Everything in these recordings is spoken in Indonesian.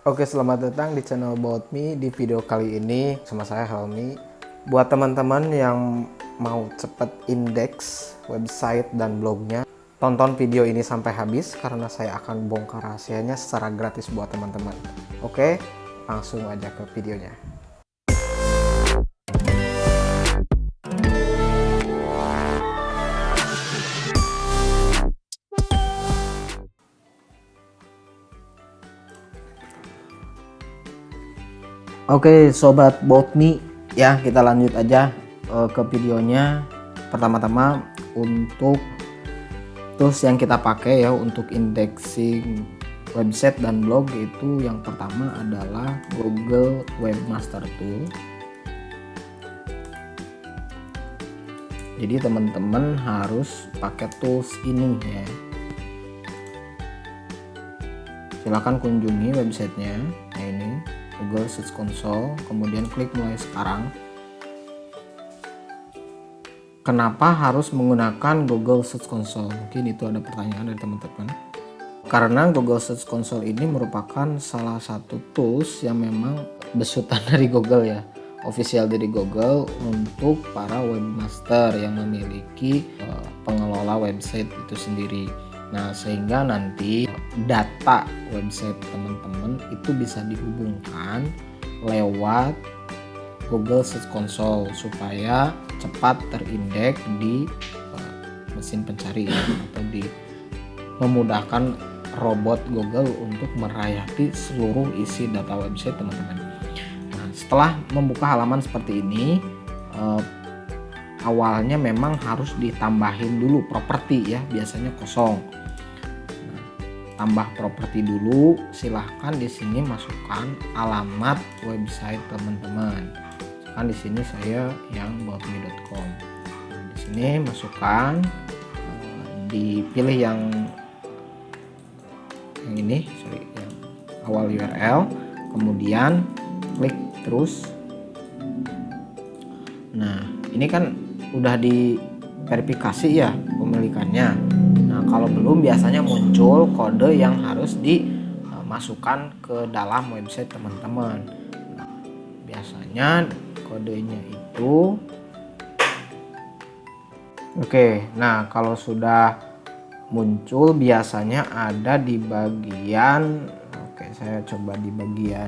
Oke, selamat datang di channel About Me. Di video kali ini sama saya Helmi. Buat teman-teman yang mau cepet indeks website dan blognya, tonton video ini sampai habis karena saya akan bongkar rahasianya secara gratis buat teman-teman. Oke, langsung aja ke videonya. Oke, sobat Botmi, ya kita lanjut aja ke videonya. Pertama-tama untuk tools yang kita pakai ya untuk indexing website dan blog, itu yang pertama adalah Google Webmaster Tool. Jadi teman-teman harus pakai tools ini ya. Silahkan kunjungi websitenya. Nah, ini Google Search Console, kemudian klik mulai sekarang. Kenapa harus menggunakan Google Search Console? Mungkin itu ada pertanyaan dari teman-teman. Karena Google Search Console ini merupakan salah satu tools yang memang besutan dari Google ya, official dari Google untuk para webmaster yang memiliki pengelola website itu sendiri. Nah, sehingga nanti data website teman-teman itu bisa dihubungkan lewat Google Search Console supaya cepat terindeks di mesin pencari atau memudahkan robot Google untuk merayap seluruh isi data website teman-teman. Nah, setelah membuka halaman seperti ini, awalnya memang harus ditambahin dulu properti ya, biasanya kosong. Tambah properti dulu, silahkan di sini masukkan alamat website teman-teman. Kan di sini saya yang aboutme.com. Nah, di sini masukkan, dipilih yang ini, yang awal URL, kemudian klik terus. Nah, ini kan udah diverifikasi ya pemilikannya. Nah, kalau belum biasanya muncul kode yang harus dimasukkan ke dalam website teman-teman. Nah, biasanya kodenya itu nah kalau sudah muncul biasanya ada di bagian saya coba di bagian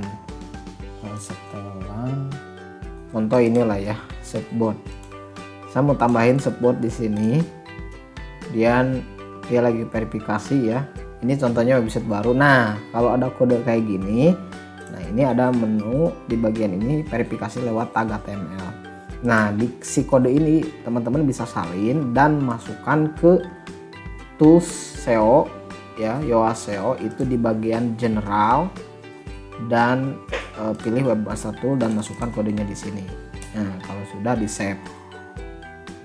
setelan. Contoh inilah ya, setboard. Saya mau tambahin setboard di sini. Kemudian dia lagi verifikasi ya. Ini contohnya website baru. Nah, kalau ada kode kayak gini, nah ini ada menu di bagian ini verifikasi lewat tag HTML. Nah, di si kode ini teman-teman bisa salin dan masukkan ke tools SEO ya, Yoast SEO itu di bagian general, dan pilih Webmaster Tool dan masukkan kodenya di sini. Nah, kalau sudah di save.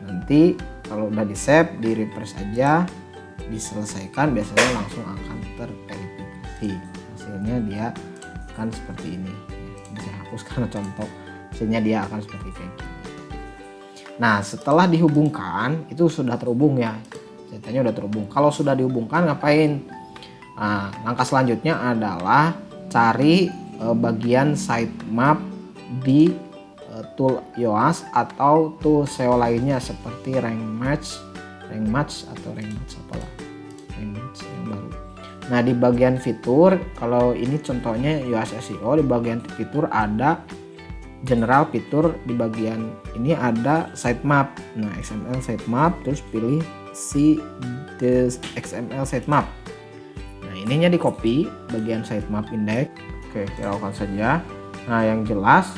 Nanti kalau udah di save, di refresh aja, diselesaikan, biasanya langsung akan terverifikasi. Hasilnya dia akan seperti ini. Bisa hapus karena contoh. Hasilnya dia akan seperti kayak gini. Nah, setelah dihubungkan itu sudah terhubung ya. Ceritanya udah terhubung. Kalau sudah dihubungkan ngapain? Nah, langkah selanjutnya adalah cari bagian sitemap di tool Yoast atau tool SEO lainnya seperti rank match atau rank match apalah, rank match yang baru. Nah, di bagian fitur, kalau ini contohnya Yoast SEO, di bagian fitur ada general fitur, di bagian ini ada sitemap. Nah, XML sitemap, terus pilih XML sitemap. Nah, ininya di copy bagian sitemap index. Oke, hiraukan saja. Nah, yang jelas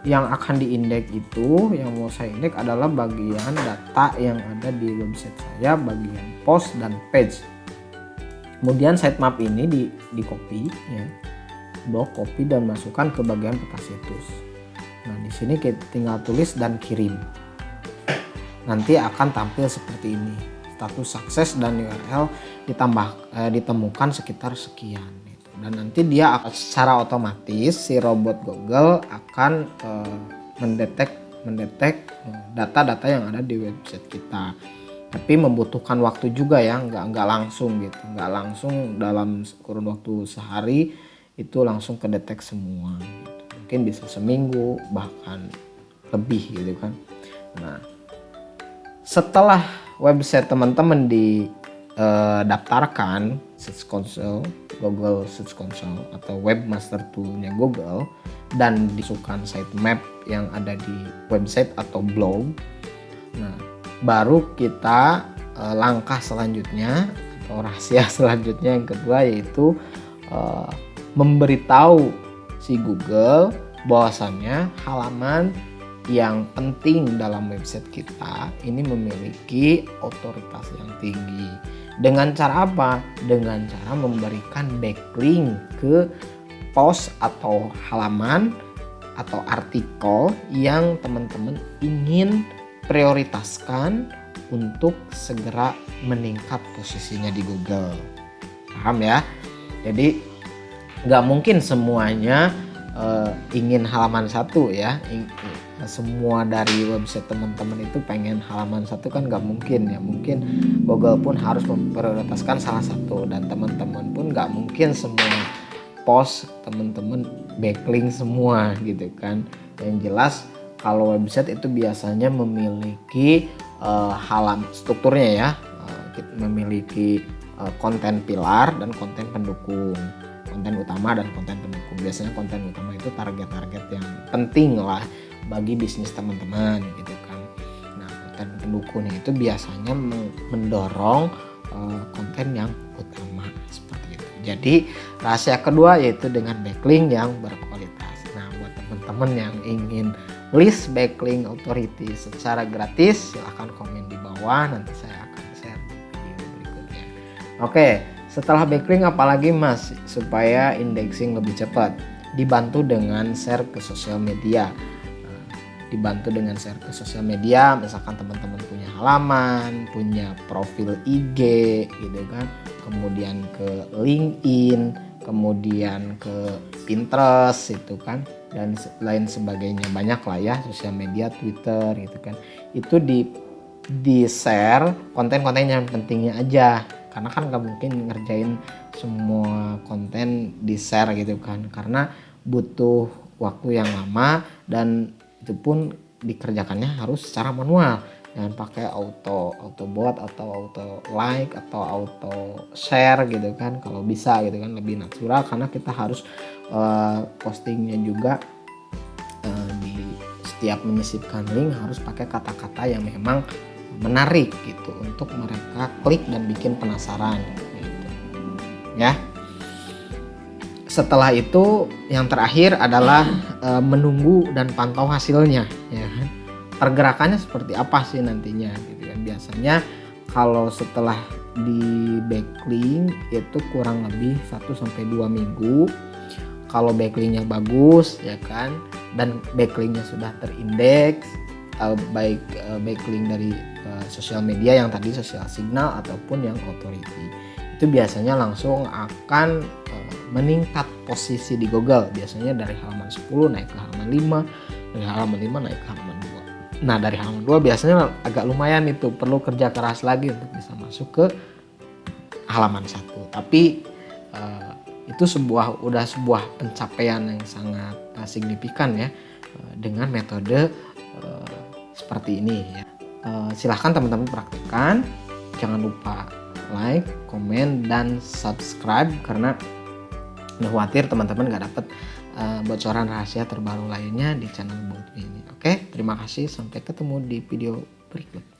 yang akan diindeks itu, yang mau saya indeks adalah bagian data yang ada di website saya, bagian post dan page. Kemudian sitemap ini di copy ya, blok copy dan masukkan ke bagian peta situs. Nah, di sini kita tinggal tulis dan kirim. Nanti akan tampil seperti ini, status sukses dan URL ditemukan sekitar sekian. Dan nanti dia akan secara otomatis, si robot Google akan mendetek data-data yang ada di website kita. Tapi membutuhkan waktu juga ya, nggak langsung gitu, nggak langsung dalam kurun waktu sehari itu langsung kedetek semua gitu. Mungkin bisa seminggu bahkan lebih gitu kan. Nah, setelah website teman-teman daftarkan Search Console, Google Search Console atau Webmaster Tool-nya Google, dan disukan sitemap yang ada di website atau blog. Nah, baru kita langkah selanjutnya atau rahasia selanjutnya yang kedua, yaitu memberitahu si Google bahwasannya halaman yang penting dalam website kita ini memiliki otoritas yang tinggi. Dengan cara apa? Dengan cara memberikan backlink ke post atau halaman atau artikel yang teman-teman ingin prioritaskan untuk segera meningkat posisinya di Google. Paham ya? Jadi nggak mungkin semuanya ingin halaman satu ya. Semua dari website teman-teman itu pengen halaman satu kan nggak mungkin ya. Mungkin Google pun harus memprioritaskan salah satu, dan teman-teman pun nggak mungkin semua post teman-teman backlink semua gitu kan. Yang jelas kalau website itu biasanya memiliki strukturnya ya, memiliki konten pilar dan konten pendukung, konten utama dan konten pendukung. Biasanya konten utama itu target-target yang penting lah bagi bisnis teman-teman gitu kan. Nah, konten pendukungnya itu biasanya mendorong konten yang utama seperti itu. Jadi rahasia kedua yaitu dengan backlink yang berkualitas. Nah, buat teman-teman yang ingin list backlink authority secara gratis, silahkan komen di bawah, nanti saya akan share di video berikutnya. Oke, setelah backlink apalagi Mas supaya indexing lebih cepat? Dibantu dengan share ke sosial media. Misalkan teman-teman punya halaman, punya profil IG gitu kan, kemudian ke LinkedIn, kemudian ke Pinterest itu kan, dan lain sebagainya, banyak lah ya sosial media, Twitter gitu kan. Itu di share konten-konten yang pentingnya aja, karena kan nggak mungkin ngerjain semua konten di share gitu kan, karena butuh waktu yang lama dan itu pun dikerjakannya harus secara manual. Jangan pakai auto bot atau auto like atau auto share gitu kan, kalau bisa gitu kan, lebih natural, karena kita harus postingnya juga di setiap menyisipkan link harus pakai kata-kata yang memang menarik gitu untuk mereka klik dan bikin penasaran gitu ya. Setelah itu yang terakhir adalah menunggu dan pantau hasilnya ya kan. Pergerakannya seperti apa sih nantinya gitu kan. Biasanya kalau setelah di backlink itu kurang lebih 1-2 minggu. Kalau backlinknya bagus ya kan, dan backlinknya sudah terindeks, baik backlink dari sosial media yang tadi sosial signal ataupun yang authority, itu biasanya langsung akan meningkat posisi di Google. Biasanya dari halaman 10 naik ke halaman 5, dari halaman 5 naik ke halaman 2. Nah, dari halaman 2 biasanya agak lumayan, itu perlu kerja keras lagi untuk bisa masuk ke halaman 1. Tapi itu udah sebuah pencapaian yang sangat signifikan ya dengan metode seperti ini ya. Silahkan teman-teman praktekkan. Jangan lupa like, komen, dan subscribe, karena khawatir teman-teman gak dapat bocoran rahasia terbaru lainnya di channel Boldme ini. Oke, terima kasih, sampai ketemu di video berikut.